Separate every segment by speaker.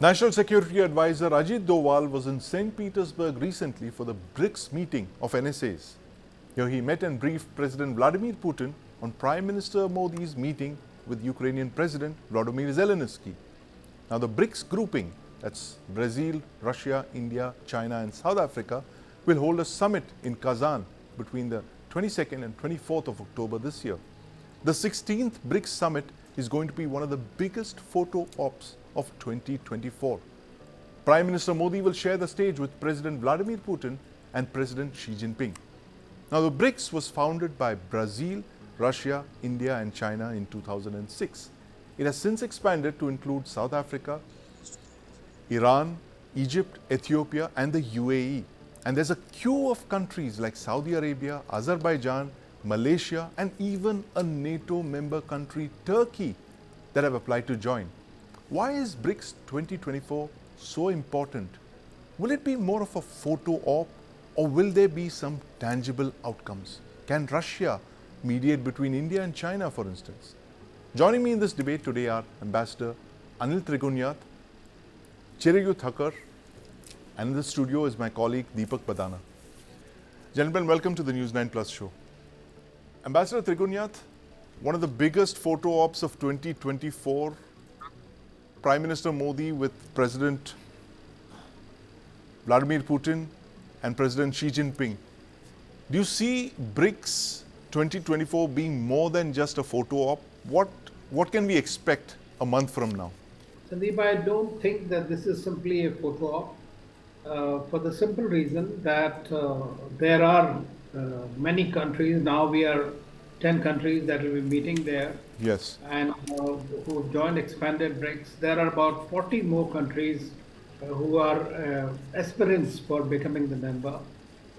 Speaker 1: National Security Advisor Ajit Doval was in St. Petersburg recently for the BRICS meeting of NSAs. Here he met and briefed President Vladimir Putin on Prime Minister Modi's meeting with Ukrainian President Volodomir Zeleneskyy. Now the BRICS grouping, that's Brazil, Russia, India, China and South Africa, will hold a summit in Kazan between the 22nd and 24th of October this year. The 16th BRICS summit is going to be one of the biggest photo ops of 2024. Prime Minister Modi will share the stage with President Vladimir Putin and President Xi Jinping. Now the BRICS was founded by Brazil, Russia, India and China in 2006. It has since expanded to include South Africa, Iran, Egypt, Ethiopia and the UAE. And there's a queue of countries like Saudi Arabia, Azerbaijan, Malaysia and even a NATO member country, Turkey, that have applied to join. Why is BRICS 2024 so important? Will it be more of a photo op or will there be some tangible outcomes? Can Russia mediate between India and China, for instance? Joining me in this debate today are Ambassador Anil Trigunayat, Chirayu Thakkar, and in the studio is my colleague Deepak Bhadana. Gentlemen, welcome to the News9 Plus Show. Ambassador Trigunayat, one of the biggest photo ops of 2024, Prime Minister Modi with President Vladimir Putin and President Xi Jinping. Do you see BRICS 2024 being more than just a photo op? What can we expect a month from now?
Speaker 2: Sandeep, I don't think that this is simply a photo op for the simple reason that there are many countries. Now we are 10 countries that will be meeting there.
Speaker 1: Yes.
Speaker 2: And who joined expanded BRICS. There are about 40 more countries who are aspirants for becoming the member.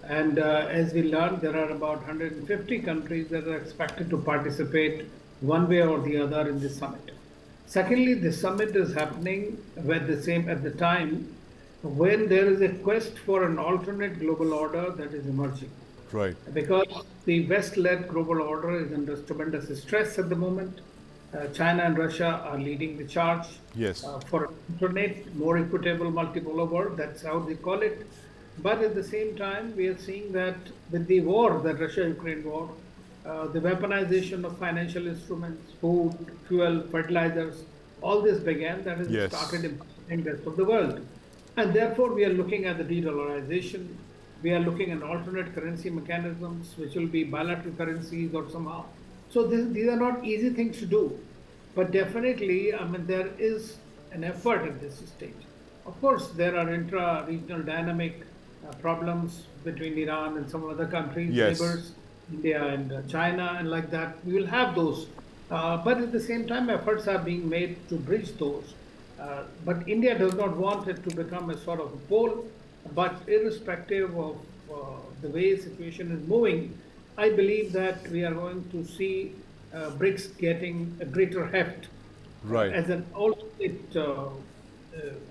Speaker 2: And as we learned, there are about 150 countries that are expected to participate one way or the other in this summit. Secondly, the summit is happening at the time when there is a quest for an alternate global order that is emerging.
Speaker 1: Right.
Speaker 2: Because the West-led global order is under tremendous stress at the moment. China and Russia are leading the charge.
Speaker 1: Yes.
Speaker 2: For an alternate, more equitable multipolar world. That's how they call it. But at the same time, we are seeing that with the war, the Russia-Ukraine war, the weaponization of financial instruments, food, fuel, fertilizers, all this began. That has started in the rest of the world. And therefore, we are looking at the de-dollarization. We are looking at alternate currency mechanisms, which will be bilateral currencies or somehow. So these are not easy things to do. But definitely, I mean, there is an effort at this stage. Of course, there are intra-regional dynamic problems between Iran and some other countries, neighbors, India and China, and like that. We will have those. But at the same time, efforts are being made to bridge those. But India does not want it to become a sort of a pole. But irrespective of the way the situation is moving, I believe that we are going to see BRICS getting a greater heft.
Speaker 1: Right.
Speaker 2: As an alternate,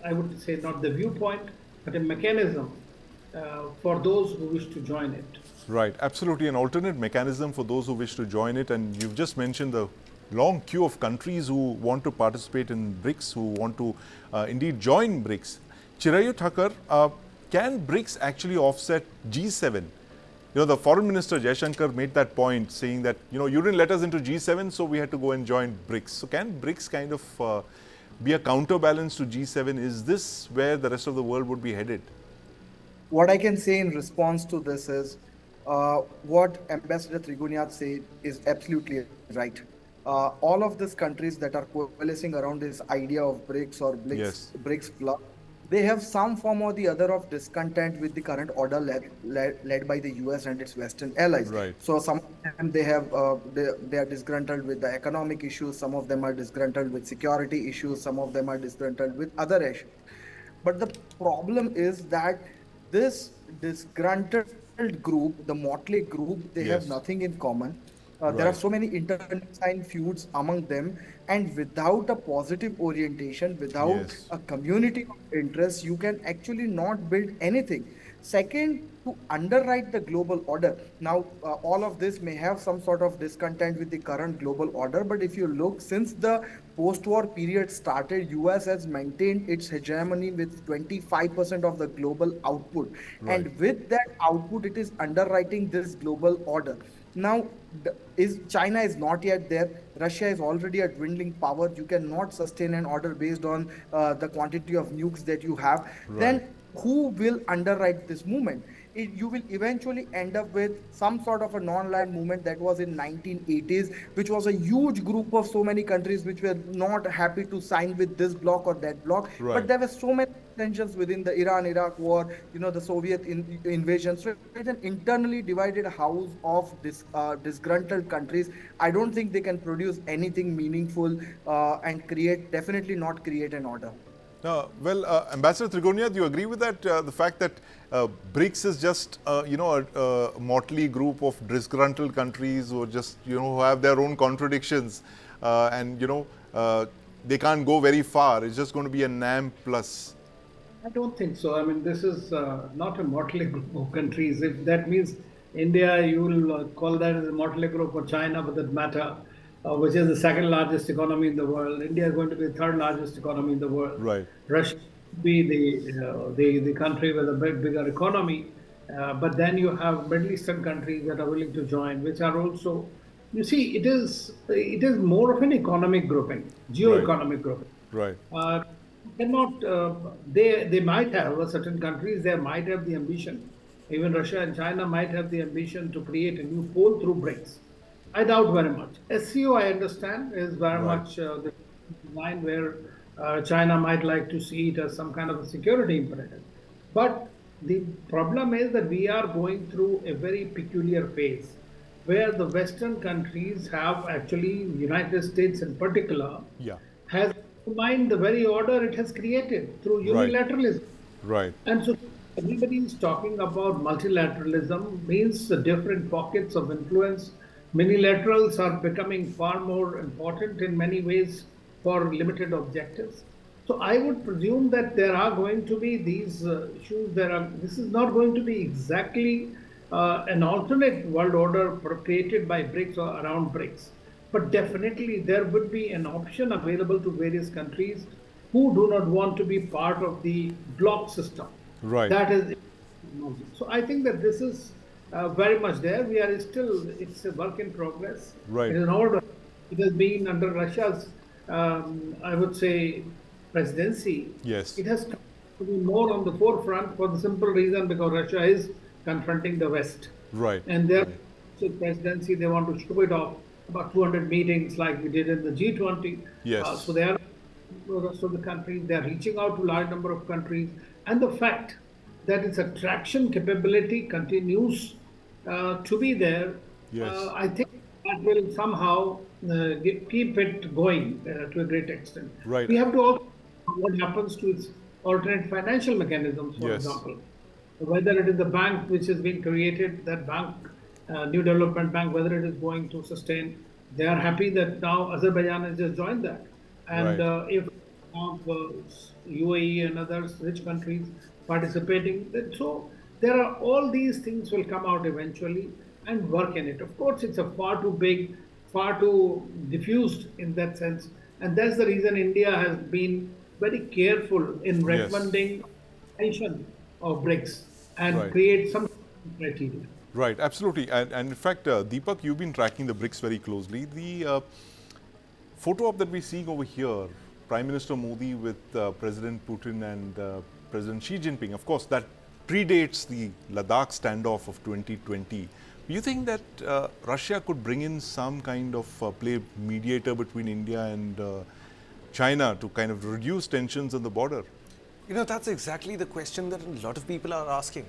Speaker 2: I would say not the viewpoint, but a mechanism for those who wish to join it.
Speaker 1: Right. Absolutely. An alternate mechanism for those who wish to join it. And you've just mentioned the long queue of countries who want to participate in BRICS, who want to indeed join BRICS. Chirayu Thakkar, can BRICS actually offset G7? You know, the foreign minister Jaishankar made that point saying that, you know, you didn't let us into G7, so we had to go and join BRICS. So can BRICS kind of be a counterbalance to G7? Is this where the rest of the world would be headed?
Speaker 3: What I can say in response to this is what Ambassador Trigunayat said is absolutely right. All of these countries that are coalescing around this idea of BRICS or BRICS Plus, they have some form or the other of discontent with the current order led by the US and its Western allies.
Speaker 1: Right.
Speaker 3: So some of them they are disgruntled with the economic issues, some of them are disgruntled with security issues, some of them are disgruntled with other issues. But the problem is that this disgruntled group, the motley group, they have nothing in common. There are so many internecine feuds among them, and without a positive orientation, without a community of interest, you can actually not build anything. Second, to underwrite the global order. Now, all of this may have some sort of discontent with the current global order, but if you look, since the post-war period started, US has maintained its hegemony with 25% of the global output.
Speaker 1: Right.
Speaker 3: And with that output, it is underwriting this global order. Now, China is not yet there. Russia is already a dwindling power. You cannot sustain an order based on the quantity of nukes that you have.
Speaker 1: Right.
Speaker 3: Then who will underwrite this movement? You will eventually end up with some sort of a non-aligned movement that was in 1980s, which was a huge group of so many countries which were not happy to sign with this bloc or that bloc.
Speaker 1: Right.
Speaker 3: But there were so many tensions within the Iran-Iraq war, the Soviet invasion. So it's an internally divided house of disgruntled countries. I don't think they can produce anything meaningful and definitely not create an order.
Speaker 1: Well, Ambassador Trigunayat, do you agree with that? The fact that BRICS is just, a motley group of disgruntled countries who just, who have their own contradictions and, they can't go very far. It's just going to be a NAM plus.
Speaker 2: I don't think so. I mean, this is not a motley group of countries. If that means India, you will call that as a motley group, or China for that matter, which is the second largest economy in the world. India is going to be the third largest economy in the world.
Speaker 1: Right.
Speaker 2: Russia will be the country with a bigger economy. But then you have Middle Eastern countries that are willing to join, which are also, you see, it is more of an economic grouping, geo-economic grouping.
Speaker 1: Right.
Speaker 2: They might have, certain countries, they might have the ambition, even Russia and China might have the ambition to create a new pole through BRICS. I doubt very much. SCO, I understand, is very much the line where China might like to see it as some kind of a security imperative. But the problem is that we are going through a very peculiar phase where the Western countries have actually, United States in particular, has undermined the very order it has created through unilateralism.
Speaker 1: Right.
Speaker 2: And so everybody is talking about multilateralism, means the different pockets of influence. Minilaterals are becoming far more important in many ways for limited objectives. So I would presume that there are going to be these issues. This is not going to be exactly an alternate world order created by BRICS or around BRICS. But definitely there would be an option available to various countries who do not want to be part of the bloc system.
Speaker 1: Right.
Speaker 2: That is, so I think that this is very much there. We are still, it's a work in progress.
Speaker 1: Right.
Speaker 2: It is an order. It has been under Russia's, I would say, presidency.
Speaker 1: Yes.
Speaker 2: It has come to be more on the forefront for the simple reason because Russia is confronting the West.
Speaker 1: Right.
Speaker 2: And their presidency, they want to show it off. About 200 meetings like we did in the G20.
Speaker 1: Yes.
Speaker 2: So they are the rest of the countries. They are reaching out to a large number of countries. And the fact that its attraction capability continues to be there, I think that will somehow keep it going to a great extent.
Speaker 1: Right.
Speaker 2: We have to also what happens to its alternate financial mechanisms, for example. Whether it is the bank which has been created, that bank, New Development Bank, whether it is going to sustain. They are happy that now Azerbaijan has just joined that. And if UAE and others, rich countries, participating, so there are all these things will come out eventually and work in it. Of course, it's a far too big, far too diffused in that sense. And that's the reason India has been very careful in recommending extension of BRICS and create some criteria.
Speaker 1: Right, absolutely. And in fact, Deepak, you've been tracking the BRICS very closely. The photo op that we're seeing over here, Prime Minister Modi with President Putin and President Xi Jinping, of course, that predates the Ladakh standoff of 2020. Do you think that Russia could bring in some kind of play mediator between India and China to kind of reduce tensions on the border?
Speaker 4: That's exactly the question that a lot of people are asking.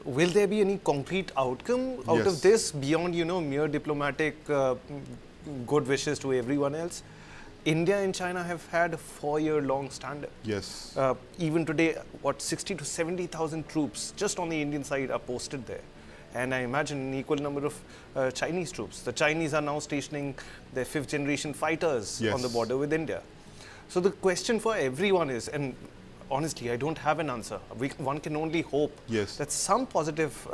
Speaker 4: Will there be any concrete outcome out of this beyond, mere diplomatic good wishes to everyone else? India and China have had a 4-year-long standoff.
Speaker 1: Yes.
Speaker 4: Even today, 60 to 70,000 troops just on the Indian side are posted there. And I imagine an equal number of Chinese troops. The Chinese are now stationing their 5th-generation fighters on the border with India. So the question for everyone is, and honestly, I don't have an answer. One can only hope that some positive,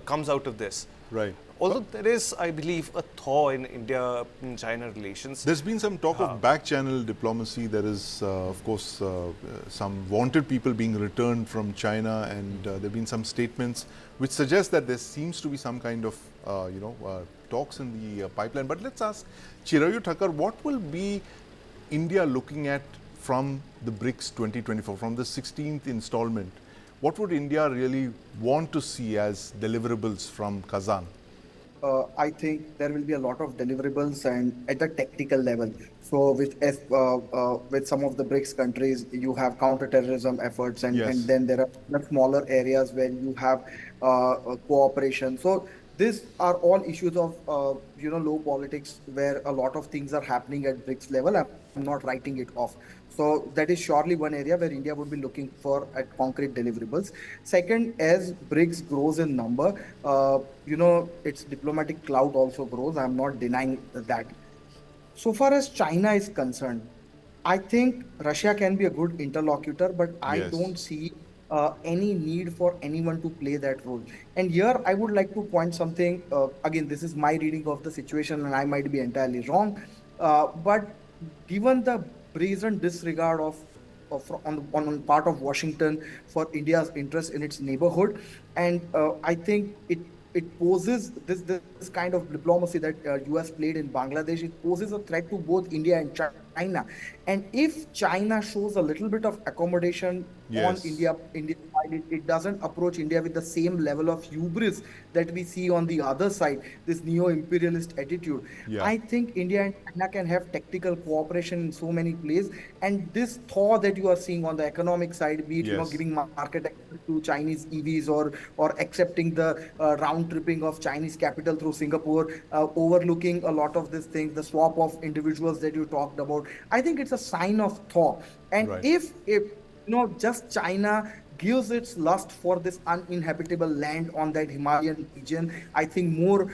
Speaker 4: comes out of this.
Speaker 1: Right.
Speaker 4: Although there is, I believe, a thaw in India-China relations.
Speaker 1: There's been some talk of back-channel diplomacy. There is, of course, some wanted people being returned from China, and there have been some statements which suggest that there seems to be some kind of, talks in the pipeline. But let's ask Chirayu Thakkar, what will be India looking at from the BRICS 2024, from the 16th installment? What would India really want to see as deliverables from Kazan?
Speaker 3: I think there will be a lot of deliverables and at the technical level. So with some of the BRICS countries, you have counterterrorism efforts, and then there are much smaller areas where you have cooperation. So these are all issues of low politics where a lot of things are happening at BRICS level. I'm not writing it off. So that is surely one area where India would be looking for at concrete deliverables. Second, as BRICS grows in number, its diplomatic clout also grows. I'm not denying that. So far as China is concerned, I think Russia can be a good interlocutor, but I don't see any need for anyone to play that role. And here I would like to point something. Again, this is my reading of the situation and I might be entirely wrong. But given the brazen disregard on part of Washington for India's interest in its neighborhood, and I think it poses this kind of diplomacy that US played in Bangladesh. It poses a threat to both India and China. And if China shows a little bit of accommodation on India side, it doesn't approach India with the same level of hubris that we see on the other side, this neo-imperialist attitude. I think India and China can have tactical cooperation in so many places. And this thaw that you are seeing on the economic side, be it giving market access to Chinese EVs or accepting the round tripping of Chinese capital through Singapore, overlooking a lot of these things, the swap of individuals that you talked about. I think it's a sign of thaw. And if just China gives its lust for this uninhabitable land on that Himalayan region, I think more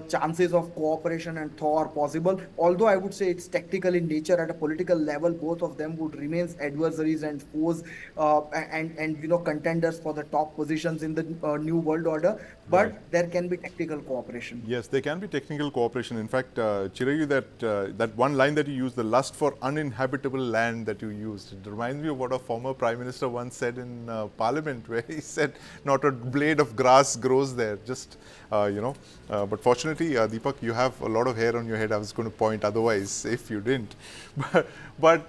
Speaker 3: chances of cooperation and thaw are possible. Although I would say it's tactical in nature, at a political level, both of them would remain adversaries and foes and contenders for the top positions in the new world order. But there can be tactical cooperation.
Speaker 1: Yes, there can be technical cooperation. In fact, Chirayu, that one line that you used, the lust for uninhabitable land that you used, it reminds me of what a former Prime Minister once said in Parliament, where he said not a blade of grass grows there, just, but fortunately, Deepak, you have a lot of hair on your head. I was going to point otherwise if you didn't. But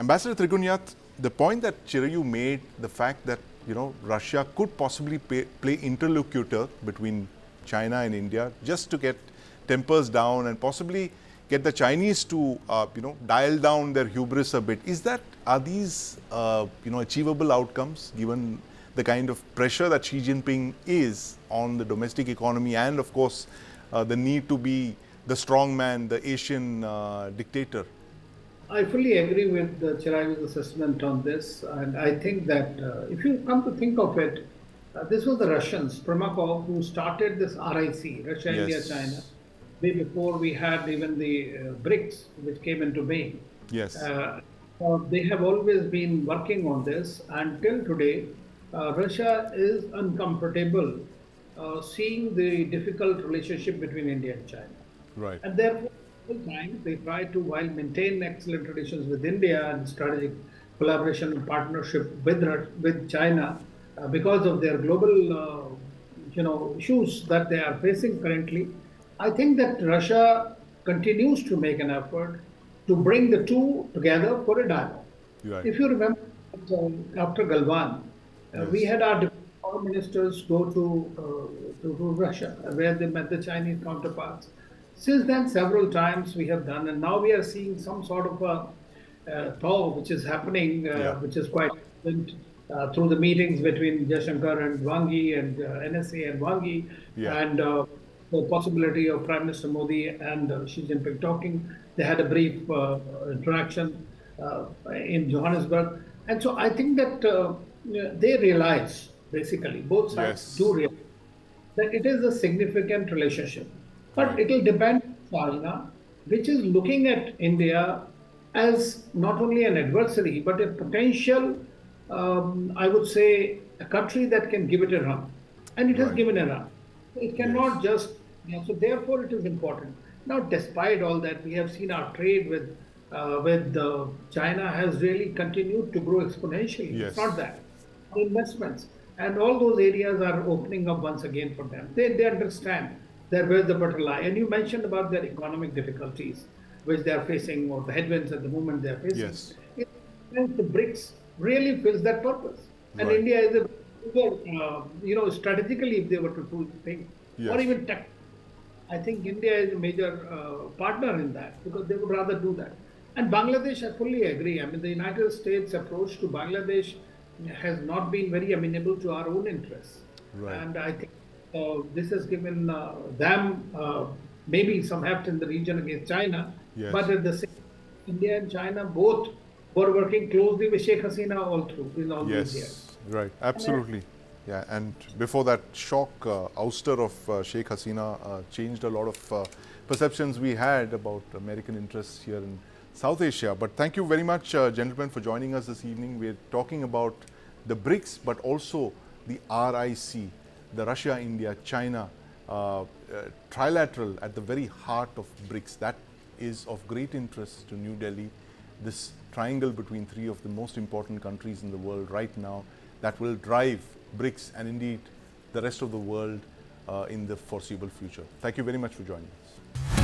Speaker 1: Ambassador Trigunayat, the point that Chirayu made, the fact that Russia could possibly play interlocutor between China and India just to get tempers down and possibly get the Chinese to, dial down their hubris a bit. Are these, achievable outcomes given the kind of pressure that Xi Jinping is on the domestic economy and, of course, the need to be the strong man, the Asian dictator?
Speaker 2: I fully agree with Chirayu's assessment on this, and I think that if you come to think of it, this was the Russians, Primakov, who started this RIC, Russia, India, China, way before we had even the BRICS, which came into being. They have always been working on this, and till today, Russia is uncomfortable seeing the difficult relationship between India and China. And therefore, time they try to, while maintain excellent relations with India and strategic collaboration and partnership with China, because of their global issues that they are facing currently, I think that Russia continues to make an effort to bring the two together for a dialogue. If you remember, after Galwan, we had our foreign ministers go to Russia, where they met the Chinese counterparts. Since then, several times we have done, and now we are seeing some sort of a thaw which is happening, which is quite through the meetings between Jaishankar and Wang Yi and NSA and Wang Yi, and the possibility of Prime Minister Modi and Xi Jinping talking. They had a brief interaction in Johannesburg. And so I think that they realize, basically, both sides do realize that it is a significant relationship. But it will depend on China, which is looking at India as not only an adversary, but a potential, I would say, a country that can give it a run. And it has
Speaker 1: Right.
Speaker 2: given a run. It cannot
Speaker 1: Yes.
Speaker 2: just, so therefore it is important. Now, despite all that, we have seen our trade with China has really continued to grow exponentially.
Speaker 1: Yes.
Speaker 2: It's not that. The investments and all those areas are opening up once again for them. They understand that where the butter lie. And you mentioned about their economic difficulties, which they are facing, or the headwinds at the moment they are facing.
Speaker 1: Yes.
Speaker 2: The BRICS really fills that purpose. And
Speaker 1: Right.
Speaker 2: India is strategically, if they were to think,
Speaker 1: Yes.
Speaker 2: or even tech, I think India is a major partner in that because they would rather do that. And Bangladesh, I fully agree. I mean, the United States approach to Bangladesh has not been very amenable to our own interests.
Speaker 1: Right.
Speaker 2: And I think this has given them maybe some heft in the region against China.
Speaker 1: Yes.
Speaker 2: But at the same time, India and China both were working closely with Sheikh Hasina all through in all these years.
Speaker 1: Yes, right, absolutely. Yeah, and before that shock ouster of Sheikh Hasina changed a lot of perceptions we had about American interests here in South Asia. But thank you very much, gentlemen, for joining us this evening. We're talking about the BRICS, but also the RIC, the Russia, India, China trilateral at the very heart of BRICS. That is of great interest to New Delhi. This triangle between three of the most important countries in the world right now that will drive BRICS and indeed the rest of the world in the foreseeable future. Thank you very much for joining us.